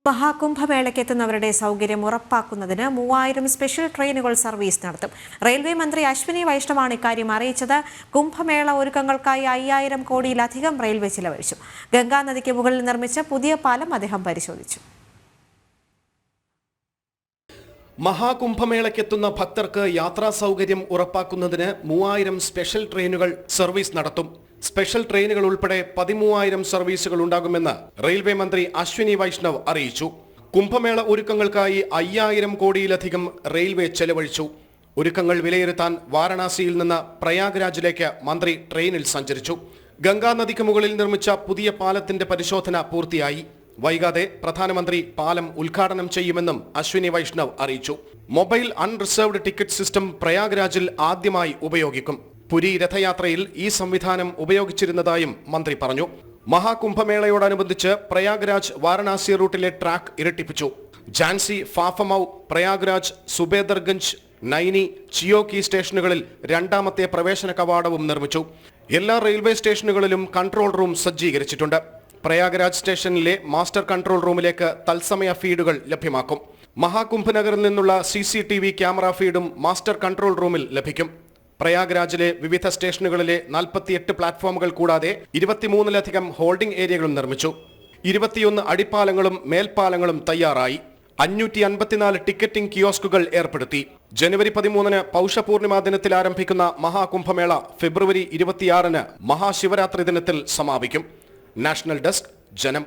മഹാകുംഭമേളയ്ക്കെത്തുന്നവരുടെ സൗകര്യം ഉറപ്പാക്കുന്നതിന് 3000 സ്പെഷ്യൽ ട്രെയിനുകൾ സർവീസ് നടത്തും. റെയിൽവേ മന്ത്രി അശ്വിനി വൈഷ്ണവാണ് ഇക്കാര്യം അറിയിച്ചത്. കുംഭമേള ഒരുക്കങ്ങൾക്കായി 5000 കോടിയിലധികം റെയിൽവേ ചിലവഴിച്ചു. ഗംഗാനദിക്ക് മുകളിൽ നിർമ്മിച്ച പുതിയ പാലം അദ്ദേഹം പരിശോധിച്ചു. മഹാകുംഭമേളയ്ക്കെത്തുന്ന ഭക്തർക്ക് യാത്രാ സൗകര്യം ഉറപ്പാക്കുന്നതിന് 3000 സ്പെഷ്യൽ ട്രെയിനുകൾ സർവീസ് നടത്തും. സ്പെഷ്യൽ ട്രെയിനുകൾ ഉൾപ്പെടെ 13000 സർവീസുകൾ ഉണ്ടാകുമെന്ന് റെയിൽവേ മന്ത്രി അശ്വിനി വൈഷ്ണവ് അറിയിച്ചു. കുംഭമേള ഒരുക്കങ്ങൾക്കായി 5000 കോടിയിലധികം റെയിൽവേ ചെലവഴിച്ചു. ഒരുക്കങ്ങൾ വിലയിരുത്താൻ വാരണാസിയിൽ നിന്ന് പ്രയാഗ്രാജിലേക്ക് മന്ത്രി ട്രെയിനിൽ സഞ്ചരിച്ചു. ഗംഗാനദിക്ക് മുകളിൽ നിർമ്മിച്ച പുതിയ പാലത്തിന്റെ പരിശോധന പൂർത്തിയായി. വൈകാതെ പ്രധാനമന്ത്രി പാലം ഉദ്ഘാടനം ചെയ്യുമെന്നും അശ്വിനി വൈഷ്ണവ് അറിയിച്ചു. മൊബൈൽ അൺറിസർവ്ഡ് ടിക്കറ്റ് സിസ്റ്റം പ്രയാഗ്രാജിൽ ആദ്യമായി ഉപയോഗിക്കും. പുരി രഥയാത്രയിൽ ഈ സംവിധാനം ഉപയോഗിച്ചിരുന്നതായും മന്ത്രി പറഞ്ഞു. മഹാകുംഭമേളയോടനുബന്ധിച്ച് പ്രയാഗ്രാജ് വാരണാസി റൂട്ടിലെ ട്രാക്ക് ഇരട്ടിപ്പിച്ചു. ഝാൻസി, ഫാഫമൌ, പ്രയാഗ്രാജ്, സുബേദർഗഞ്ച്, നൈനി, ചിയോക്കി സ്റ്റേഷനുകളിൽ രണ്ടാമത്തെ പ്രവേശന കവാടവും നിർമ്മിച്ചു. എല്ലാ റെയിൽവേ സ്റ്റേഷനുകളിലും കൺട്രോൾ റൂം സജ്ജീകരിച്ചിട്ടുണ്ട്. പ്രയാഗ്രാജ് സ്റ്റേഷനിലെ മാസ്റ്റർ കൺട്രോൾ റൂമിലേക്ക് തത്സമയ ഫീഡുകൾ ലഭ്യമാക്കും. മഹാകുംഭനഗറിൽ നിന്നുള്ള CCTV ക്യാമറ ഫീഡും മാസ്റ്റർ കൺട്രോൾ റൂമിൽ ലഭിക്കും. പ്രയാഗ്രാജിലെ വിവിധ സ്റ്റേഷനുകളിലെ 48 പ്ലാറ്റ്ഫോമുകൾ കൂടാതെ 23ലധികം ഹോൾഡിംഗ് ഏരിയകളും നിർമ്മിച്ചു. 21 അടിപ്പാലങ്ങളും മേൽപ്പാലങ്ങളും തയ്യാറായി. 554 ടിക്കറ്റിംഗ് കിയോസ്കുകൾ ഏർപ്പെടുത്തി. ജനുവരി 13 പൗഷപൂർണിമാ ദിനത്തിൽ ആരംഭിക്കുന്ന മഹാകുംഭമേള ഫെബ്രുവരി 26 മഹാശിവരാത്രി ദിനത്തിൽ സമാപിക്കും. നാഷണൽ ഡെസ്ക്, ജനം.